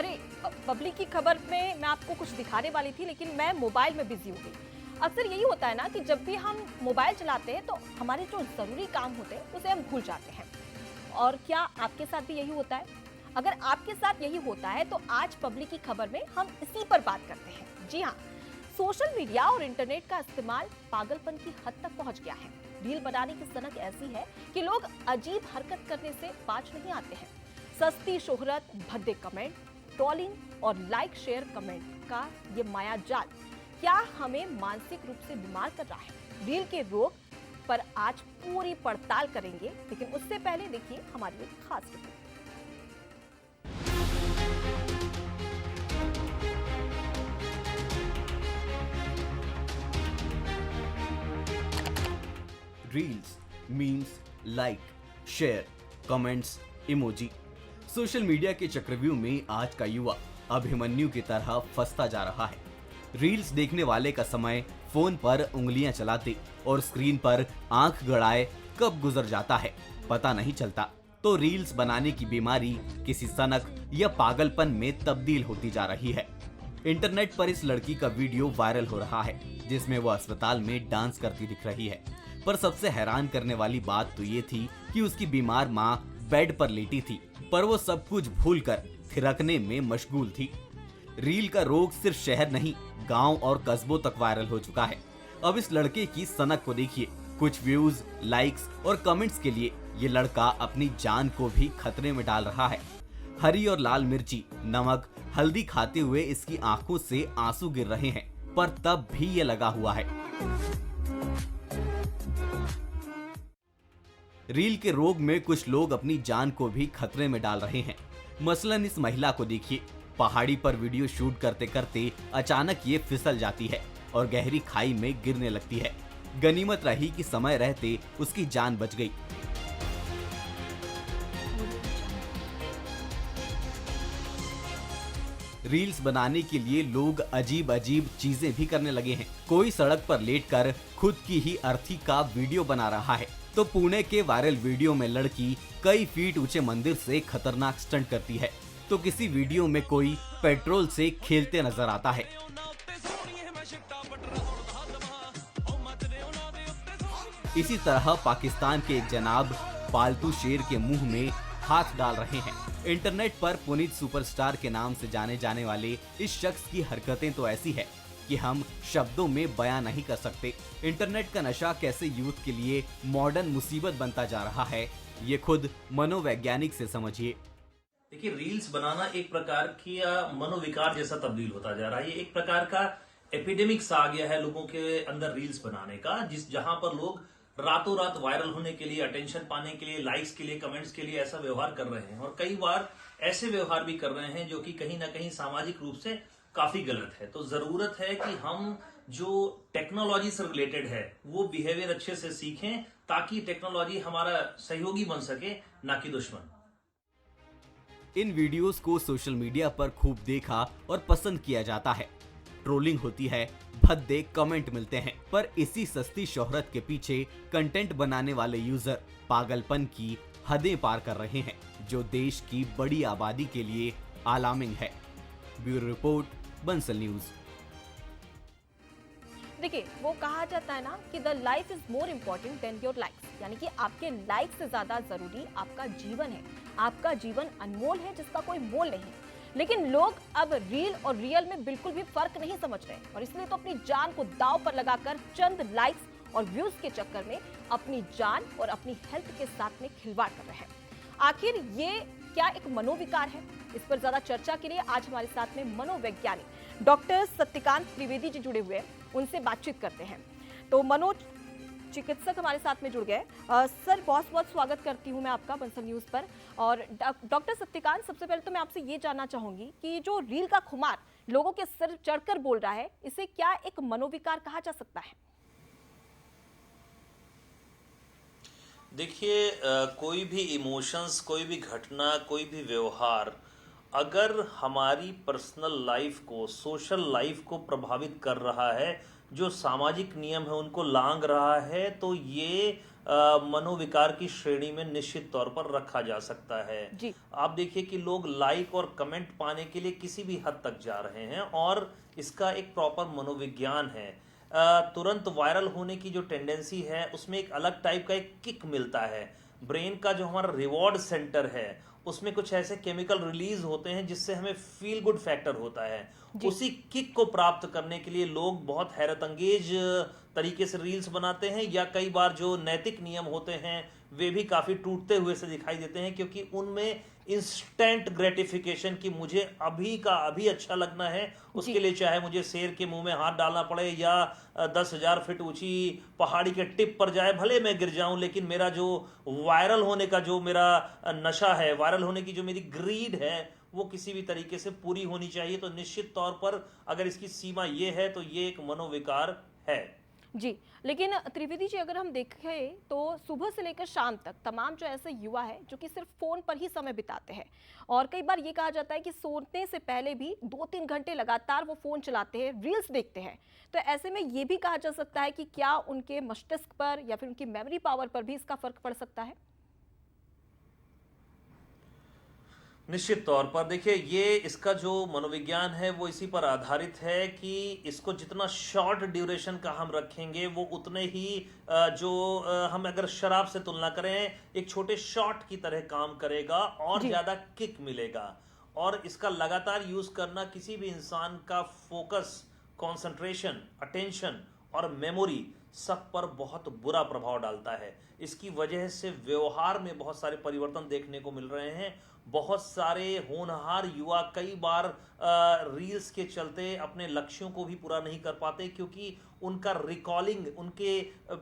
अरे पब्लिक की खबर में मैं आपको कुछ दिखाने वाली थी, लेकिन मैं मोबाइल में बिजी हो गई। अक्सर यही होता है ना कि जब भी हम मोबाइल चलाते हैं तो हमारे जो जरूरी काम होते हैं उसे हम भूल जाते हैं। और क्या आपके साथ भी यही होता है? अगर आपके साथ यही होता है तो आज पब्लिक की खबर में हम इसी पर बात करते हैं। जी हाँ, सोशल मीडिया और इंटरनेट का इस्तेमाल पागलपन की हद तक पहुंच गया है। रील बनाने की सनक ऐसी है कि लोग अजीब हरकत करने से बाज नहीं आते हैं। सस्ती शोहरत, भद्दे कमेंट, ट्रोलिंग और लाइक शेयर कमेंट का ये माया जाल क्या हमें मानसिक रूप से बीमार कर रहा है? रील के रोग पर आज पूरी पड़ताल करेंगे, लेकिन उससे पहले देखिए हमारी एक खास report. Reels, memes, like, share, comments, emoji. Social media के चक्रव्यूह में आज का युवा अभिमन्यु की तरह फंसता जा रहा है। रील्स देखने वाले का समय फोन पर उंगलियां चलाते और स्क्रीन पर आंख गड़ाए कब गुजर जाता है पता नहीं चलता। तो रील्स बनाने की बीमारी किसी सनक या पागलपन में तब्दील होती जा रही है। इंटरनेट पर इस लड़की का वीडियो वायरल हो रहा है जिसमें वो अस्पताल में डांस करती दिख रही है। पर सबसे हैरान करने वाली बात तो ये थी कि उसकी बीमार माँ बेड पर लेटी थी, पर वो सब कुछ भूलकर थिरकने में मशगूल थी। रील का रोग सिर्फ शहर नहीं, गांव और कस्बों तक वायरल हो चुका है। अब इस लड़के की सनक को देखिए। कुछ व्यूज, लाइक्स और कमेंट्स के लिए ये लड़का अपनी जान को भी खतरे में डाल रहा है। हरी और लाल मिर्ची, नमक, हल्दी खाते हुए इसकी आंखों से आंसू गिर रहे हैं, पर तब भी ये लगा हुआ है। रील के रोग में कुछ लोग अपनी जान को भी खतरे में डाल रहे हैं। मसलन इस महिला को देखिए। पहाड़ी पर वीडियो शूट करते करते अचानक ये फिसल जाती है और गहरी खाई में गिरने लगती है। गनीमत रही कि समय रहते उसकी जान बच गई। रील्स बनाने के लिए लोग अजीब अजीब चीजें भी करने लगे हैं। कोई सड़क पर लेटकर खुद की ही अर्थी का वीडियो बना रहा है, तो पुणे के वायरल वीडियो में लड़की कई फीट ऊंचे मंदिर से खतरनाक स्टंट करती है, तो किसी वीडियो में कोई पेट्रोल से खेलते नजर आता है। इसी तरह पाकिस्तान के एक जनाब पालतू शेर के मुंह में हाथ डाल रहे हैं। इंटरनेट पर पुनीत सुपरस्टार के नाम से जाने जाने वाले इस शख्स की हरकतें तो ऐसी है कि हम शब्दों में बयां नहीं कर सकते। इंटरनेट का नशा कैसे यूथ के लिए मॉडर्न मुसीबत बनता जा रहा है, ये खुद मनोवैज्ञानिक से समझिए। देखिए, रील्स बनाना एक प्रकार की मनोविकार जैसा तब्दील होता जा रहा है। ये एक प्रकार का एपिडेमिक्स आ गया है लोगों के अंदर रील्स बनाने का, जहां पर लोग रातों रात वायरल होने के लिए, अटेंशन पाने के लिए, लाइक्स के लिए, कमेंट्स के लिए ऐसा व्यवहार कर रहे हैं। और कई बार ऐसे व्यवहार भी कर रहे हैं जो कि कहीं ना कहीं सामाजिक रूप से काफी गलत है। तो जरूरत है कि हम जो टेक्नोलॉजी से रिलेटेड है वो बिहेवियर अच्छे से सीखें, ताकि टेक्नोलॉजी हमारा सहयोगी बन सके, ना कि दुश्मन। इन वीडियोस को सोशल मीडिया पर खूब देखा और पसंद किया जाता है। ट्रोलिंग होती है, भद्दे कमेंट मिलते हैं, पर इसी सस्ती शोहरत के पीछे कंटेंट बनाने वाले यूजर पागलपन की हदें पार कर रहे हैं, जो देश की बड़ी आबादी के लिए अलार्मिंग है। Bureau report, Bansal news. देखिए, वो कहा जाता है ना कि the life is more important then your likes, यानी कि आपके लाइक से ज्यादा जरूरी आपका जीवन है। आपका जीवन अनमोल है जिसका कोई मोल नहीं है। लेकिन लोग अब रील और रियल में बिल्कुल भी फर्क नहीं समझ रहे, और इसलिए तो अपनी जान को दांव पर लगाकर चंद लाइक्स और व्यूज के चक्कर में अपनी जान और अपनी हेल्थ के साथ में खिलवाड़ कर रहे हैं। आखिर ये क्या एक मनोविकार है? इस पर ज्यादा चर्चा के लिए आज हमारे साथ में मनोवैज्ञानिक डॉक्टर सत्यकांत त्रिवेदी जी जुड़े हुए हैं, उनसे बातचीत करते हैं। तो चिकित्सक हमारे साथ में जुड़ गए। सर, बहुत बहुत स्वागत करती हूं मैं आपका बंसल न्यूज पर। और डॉक्टर सत्यकांत, सबसे पहले तो मैं आपसे ये जानना चाहूंगी कि जो रील का खुमार लोगों के सिर चढ़कर बोल रहा है, इसे क्या एक मनोविकार कहा जा सकता है? देखिए, कोई भी इमोशंस, कोई भी घटना, कोई भी व्यवहार अगर हमारी पर्सनल लाइफ को, सोशल लाइफ को प्रभावित कर रहा है, जो सामाजिक नियम है उनको लांघ रहा है, तो ये मनोविकार की श्रेणी में निश्चित तौर पर रखा जा सकता है। जी। आप देखिए कि लोग लाइक और कमेंट पाने के लिए किसी भी हद तक जा रहे हैं, और इसका एक प्रॉपर मनोविज्ञान है। तुरंत वायरल होने की जो टेंडेंसी है उसमें एक अलग टाइप का एक किक मिलता है। ब्रेन का जो हमारा रिवॉर्ड सेंटर है उसमें कुछ ऐसे केमिकल रिलीज होते हैं जिससे हमें फील गुड फैक्टर होता है। उसी किक को प्राप्त करने के लिए लोग बहुत हैरत अंगेज तरीके से रील्स बनाते हैं, या कई बार जो नैतिक नियम होते हैं वे भी काफी टूटते हुए से दिखाई देते हैं, क्योंकि उनमें इंस्टेंट ग्रेटिफिकेशन की मुझे अभी का अभी अच्छा लगना है, उसके लिए चाहे मुझे शेर के मुंह में हाथ डालना पड़े या 10,000 फीट ऊंची पहाड़ी के टिप पर जाए भले मैं गिर जाऊं, लेकिन मेरा जो वायरल होने का जो मेरा नशा है, वायरल होने की जो मेरी ग्रीड है, वो किसी भी तरीके से पूरी होनी चाहिए। तो निश्चित तौर पर अगर इसकी सीमा ये है तो ये एक मनोविकार है। जी, लेकिन त्रिवेदी जी अगर हम देखें तो सुबह से लेकर शाम तक तमाम जो ऐसे युवा है जो कि सिर्फ फोन पर ही समय बिताते हैं, और कई बार ये कहा जाता है कि सोने से पहले भी 2-3 घंटे लगातार वो फोन चलाते हैं, रील्स देखते हैं। तो ऐसे में ये भी कहा जा सकता है कि क्या उनके मस्तिष्क पर या फिर उनकी मेमोरी पावर पर भी इसका फर्क पड़ सकता है? निश्चित तौर पर देखिए, ये इसका जो मनोविज्ञान है वो इसी पर आधारित है कि इसको जितना शॉर्ट ड्यूरेशन का हम रखेंगे वो उतने ही हम अगर शराब से तुलना करें एक छोटे शॉट की तरह काम करेगा और ज्यादा किक मिलेगा। और इसका लगातार यूज करना किसी भी इंसान का फोकस, कंसंट्रेशन, अटेंशन और मेमोरी सब पर बहुत बुरा प्रभाव डालता है। इसकी वजह से व्यवहार में बहुत सारे परिवर्तन देखने को मिल रहे हैं। बहुत सारे होनहार युवा कई बार रील्स के चलते अपने लक्ष्यों को भी पूरा नहीं कर पाते, क्योंकि उनका रिकॉलिंग उनके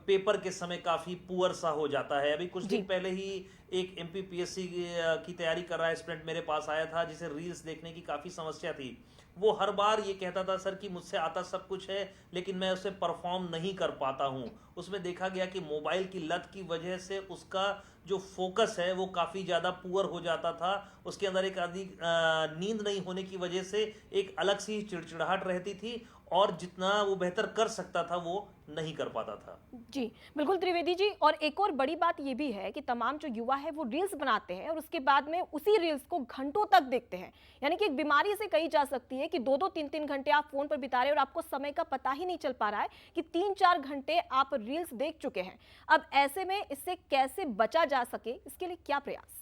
पेपर के समय काफी पुअर सा हो जाता है। अभी कुछ दिन पहले ही एक एमपीपीएससी की तैयारी कर रहा स्टूडेंट मेरे पास आया था, जिसे रील्स देखने की काफी समस्या थी। वो हर बार ये कहता था, सर कि मुझसे आता सब कुछ है लेकिन मैं उसे परफॉर्म नहीं कर पाता हूं। उसमें देखा गया कि मोबाइल की लत की वजह से उसका जो फोकस है वो काफी ज्यादा पुअर हो जाता था। उसके अंदर एक आदि नींद नहीं होने की वजह से एक अलग सी चिड़चिड़ाहट रहती थी, और जितना वो बेहतर कर सकता था वो नहीं कर पाता था। जी बिल्कुल त्रिवेदी जी, और एक और बड़ी बात ये भी है कि तमाम जो युवा है वो रील्स बनाते हैं और उसके बाद में उसी रील्स को घंटों तक देखते हैं। यानी कि एक बीमारी से कही जा सकती है कि 2-2, 3-3 घंटे आप फोन पर बिता रहे हैं और आपको समय का पता ही नहीं चल पा रहा है कि 3-4 घंटे आप रील्स देख चुके हैं। अब ऐसे में इससे कैसे बचा जा सके, इसके लिए क्या प्रयास?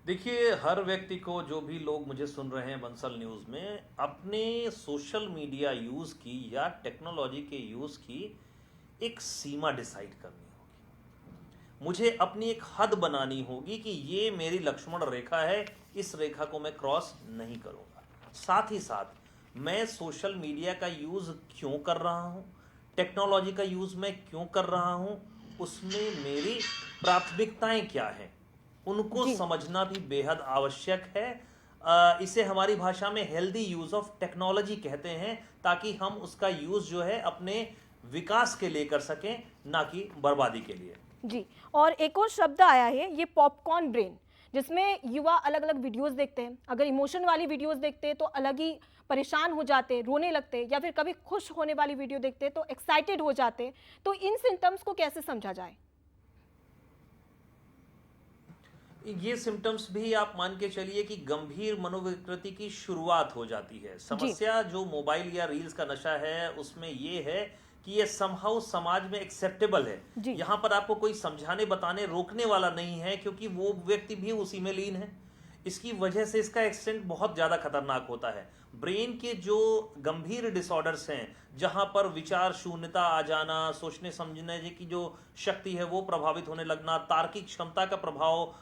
देखिए, हर व्यक्ति को, जो भी लोग मुझे सुन रहे हैं बंसल न्यूज़ में, अपने सोशल मीडिया यूज़ की या टेक्नोलॉजी के यूज़ की एक सीमा डिसाइड करनी होगी। मुझे अपनी एक हद बनानी होगी कि ये मेरी लक्ष्मण रेखा है, इस रेखा को मैं क्रॉस नहीं करूँगा। साथ ही साथ मैं सोशल मीडिया का यूज़ क्यों कर रहा हूँ, टेक्नोलॉजी का यूज़ मैं क्यों कर रहा हूँ, उसमें मेरी प्राथमिकताएं क्या हैं, उनको समझना भी बेहद आवश्यक है। इसे हमारी भाषा में हेल्दी यूज ऑफ टेक्नोलॉजी कहते हैं, ताकि हम उसका यूज जो है अपने विकास के लिए कर सकें, ना कि बर्बादी के लिए। जी, और एक और शब्द आया है ये पॉपकॉर्न ब्रेन, जिसमें युवा अलग अलग वीडियोस देखते हैं। अगर इमोशन वाली वीडियोस देखते हैं तो अलग ही परेशान हो जाते हैं, रोने लगते हैं, या फिर कभी खुश होने वाली वीडियो देखते हैं तो एक्साइटेड हो जाते हैं। तो इन सिम्टम्स को कैसे समझा जाए? ये सिम्टम्स भी आप मान के चलिए कि गंभीर मनोविकृति की शुरुआत हो जाती है। समस्या जो मोबाइल या रील्स का नशा है उसमें ये है कि ये समहाउ समाज में एक्सेप्टेबल है। यहाँ पर आपको कोई समझाने, बताने, रोकने वाला नहीं है, क्योंकि वो व्यक्ति भी उसी में लीन है। इसकी वजह से इसका एक्सटेंट बहुत ज्यादा खतरनाक होता है। ब्रेन के जो गंभीर डिसऑर्डर्स हैं, जहां पर विचार शून्यता आ जाना, सोचने समझने की जो शक्ति है वो प्रभावित होने लगना, तार्किक क्षमता का प्रभाव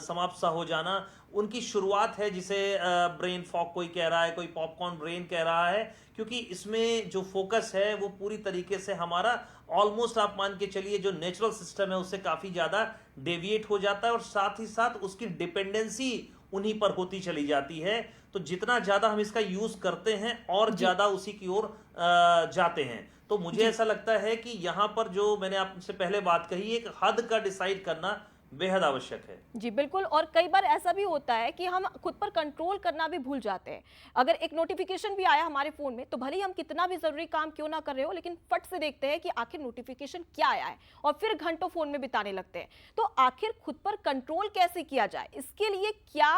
समाप्त सा हो जाना, उनकी शुरुआत है, जिसे ब्रेन फॉग कोई कह रहा है, कोई पॉपकॉर्न ब्रेन कह रहा है। क्योंकि इसमें जो फोकस है वो पूरी तरीके से हमारा ऑलमोस्ट आप मान के चलिए जो नेचुरल सिस्टम है उससे काफी ज्यादा डेविएट हो जाता है, और साथ ही साथ उसकी डिपेंडेंसी उन्हीं पर होती चली जाती है। तो जितना ज्यादा हम इसका यूज करते हैं और ज्यादा उसी की ओर जाते हैं। तो मुझे ऐसा लगता है कि यहाँ पर जो मैंने आपसे पहले बात कही, एक हद का डिसाइड करना बेहद आवश्यक है। जी बिल्कुल। और कई बार ऐसा भी होता है कि हम खुद पर कंट्रोल करना भी भूल जाते हैं। अगर एक नोटिफिकेशन भी आया हमारे फोन में, तो भले ही हम कितना भी जरूरी काम क्यों ना कर रहे हो, लेकिन फट से देखते हैं कि आखिर नोटिफिकेशन क्या आया है और फिर घंटों फोन में बिताने लगते हैं। तो आखिर खुद पर कंट्रोल कैसे किया जाए, इसके लिए क्या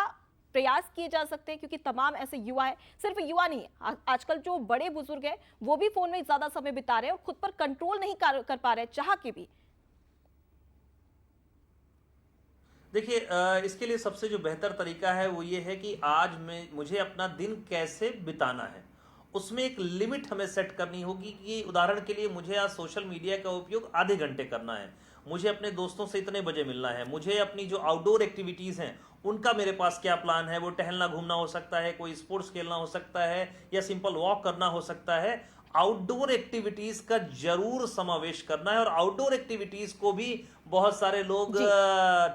प्रयास किए जा सकते हैं? क्योंकि तमाम ऐसे युवा है, सिर्फ युवा नहीं है, आजकल जो बड़े बुजुर्ग हैं वो भी फोन में ज्यादा समय बिता रहे हैं और खुद पर कंट्रोल नहीं कर पा रहे चाह के भी। देखिए, इसके लिए सबसे जो बेहतर तरीका है वो ये है कि आज मुझे अपना दिन कैसे बिताना है, उसमें एक लिमिट हमें सेट करनी होगी कि उदाहरण के लिए मुझे आज सोशल मीडिया का उपयोग आधे घंटे करना है, मुझे अपने दोस्तों से इतने बजे मिलना है, मुझे अपनी जो आउटडोर एक्टिविटीज़ हैं उनका मेरे पास क्या प्लान है, वो टहलना घूमना हो सकता है, कोई स्पोर्ट्स खेलना हो सकता है, या सिंपल वॉक करना हो सकता है। आउटडोर एक्टिविटीज का जरूर समावेश करना है। और आउटडोर एक्टिविटीज को भी बहुत सारे लोग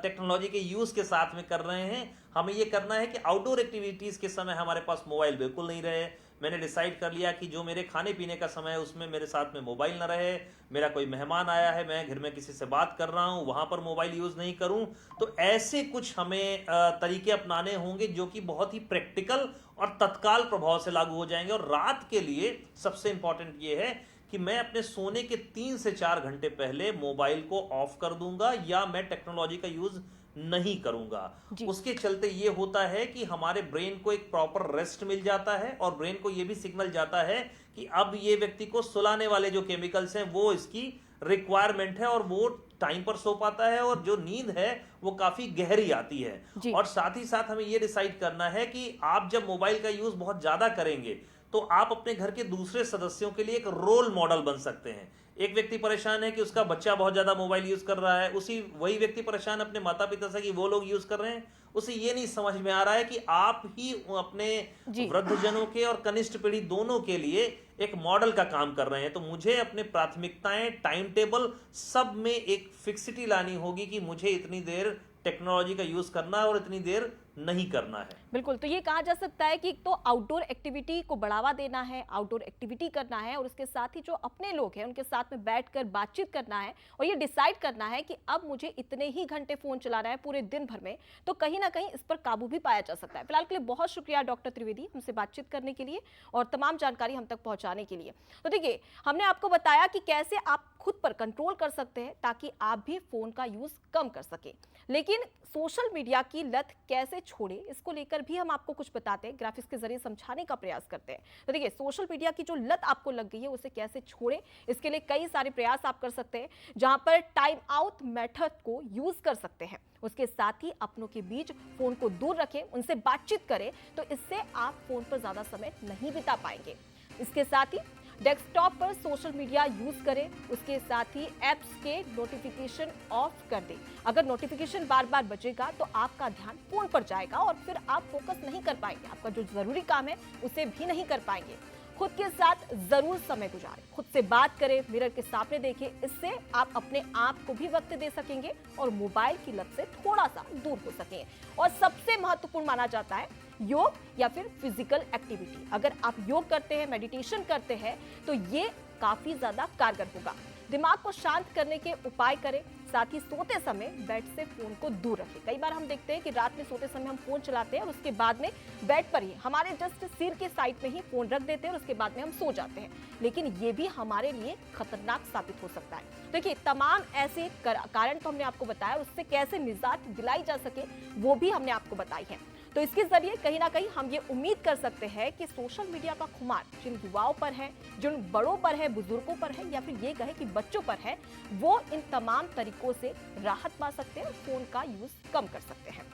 टेक्नोलॉजी के यूज के साथ में कर रहे हैं। हमें ये करना है कि आउटडोर एक्टिविटीज के समय हमारे पास मोबाइल बिल्कुल नहीं रहे। मैंने डिसाइड कर लिया कि जो मेरे खाने पीने का समय है उसमें मेरे साथ में मोबाइल ना रहे। मेरा कोई मेहमान आया है, मैं घर में किसी से बात कर रहा हूं, वहां पर मोबाइल यूज नहीं करूं। तो ऐसे कुछ हमें तरीके अपनाने होंगे जो कि बहुत ही प्रैक्टिकल और तत्काल प्रभाव से लागू हो जाएंगे। और रात के लिए सबसे इंपॉर्टेंट ये है कि मैं अपने सोने के 3 से 4 घंटे पहले मोबाइल को ऑफ कर दूंगा या मैं टेक्नोलॉजी का यूज नहीं करूंगा। उसके चलते ये होता है कि हमारे ब्रेन को एक प्रॉपर रेस्ट मिल जाता है और ब्रेन को ये भी सिग्नल जाता है कि अब ये व्यक्ति को सुलाने वाले जो केमिकल्स हैं वो इसकी रिक्वायरमेंट है और वो टाइम पर सो पाता है और जो नींद है वो काफी गहरी आती है। और साथ ही साथ हमें ये डिसाइड करना है कि आप जब मोबाइल का यूज बहुत ज्यादा करेंगे तो आप अपने घर के दूसरे सदस्यों के लिए एक रोल मॉडल बन सकते हैं। एक व्यक्ति परेशान है कि उसका बच्चा बहुत ज्यादा मोबाइल यूज कर रहा है, वही व्यक्ति परेशान अपने माता पिता से कि वो लोग यूज कर रहे हैं। उसे ये नहीं समझ में आ रहा है कि आप ही अपने वृद्धजनों के और कनिष्ठ पीढ़ी दोनों के लिए एक मॉडल का काम कर रहे हैं। तो मुझे अपने प्राथमिकताएं, टाइम टेबल सब में एक फिक्सिटी लानी होगी कि मुझे इतनी देर टेक्नोलॉजी का यूज करना है और इतनी देर नहीं करना है। बिल्कुल। तो ये कहा जा सकता है कि तो आउटडोर एक्टिविटी को बढ़ावा देना है, आउटडोर एक्टिविटी करना है और उसके साथ ही जो अपने लोग हैं उनके साथ में बैठकर बातचीत करना है और ये डिसाइड करना है कि अब मुझे इतने ही घंटे फोन चलाना है पूरे दिन भर में। तो कहीं ना कहीं इस पर काबू भी पाया जा सकता है। फिलहाल के लिए बहुत शुक्रिया डॉक्टर त्रिवेदी हमसे बातचीत करने के लिए और तमाम जानकारी हम तक पहुंचाने के लिए। तो देखिए, हमने आपको बताया कि कैसे आप खुद पर कंट्रोल कर सकते हैं ताकि आप भी फोन का यूज कम कर सके। लेकिन सोशल मीडिया की लत कैसे छोड़े, इसको लेकर भी हम आपको कुछ बताते हैं, ग्राफिक्स के जरिए समझाने का प्रयास करते हैं। तो देखिए, सोशल मीडिया की जो लत आपको लग गई है उसे कैसे छोड़े, इसके लिए कई सारे प्रयास आप कर सकते हैं, जहां पर टाइम आउट मेथड को यूज कर सकते हैं। उसके साथ ही अपनों के बीच फोन को दूर रखें, उनसे बातचीत करें, तो इससे आप फोन पर ज्यादा समय नहीं बिता पाएंगे। इसके साथ ही डेस्कटॉप पर सोशल मीडिया यूज करें, उसके साथ ही एप्स के नोटिफिकेशन ऑफ कर दें। अगर नोटिफिकेशन बार बार बजेगा तो आपका ध्यान फोन पर जाएगा और फिर आप फोकस नहीं कर पाएंगे, आपका जो जरूरी काम है उसे भी नहीं कर पाएंगे। खुद के साथ जरूर समय गुजारें, खुद से बात करें, मिरर के सामने देखें, इससे आप अपने आप को भी वक्त दे सकेंगे और मोबाइल की लत से थोड़ा सा दूर हो सकें। और सबसे महत्वपूर्ण माना जाता है योग या फिर फिजिकल एक्टिविटी। अगर आप योग करते हैं, मेडिटेशन करते हैं, तो ये काफी ज्यादा कारगर होगा। दिमाग को शांत करने के उपाय करें, साथ ही सोते समय बेड से फोन को दूर रखें। कई बार हम देखते हैं कि रात में सोते समय हम फोन चलाते हैं और उसके बाद में बेड पर ही हमारे जस्ट सिर के साइड में ही फोन रख देते हैं और उसके बाद में हम सो जाते हैं, लेकिन ये भी हमारे लिए खतरनाक साबित हो सकता है। देखिए, तमाम ऐसे कारण तो हमने आपको बताया, उससे कैसे निजात दिलाई जा सके वो भी हमने आपको बताई है। तो इसके जरिए कहीं ना कहीं हम ये उम्मीद कर सकते हैं कि सोशल मीडिया का खुमार जिन युवाओं पर है, जिन बड़ों पर है, बुजुर्गों पर है या फिर ये कहे कि बच्चों पर है, वो इन तमाम तरीकों से राहत पा सकते हैं और फोन का यूज कम कर सकते हैं।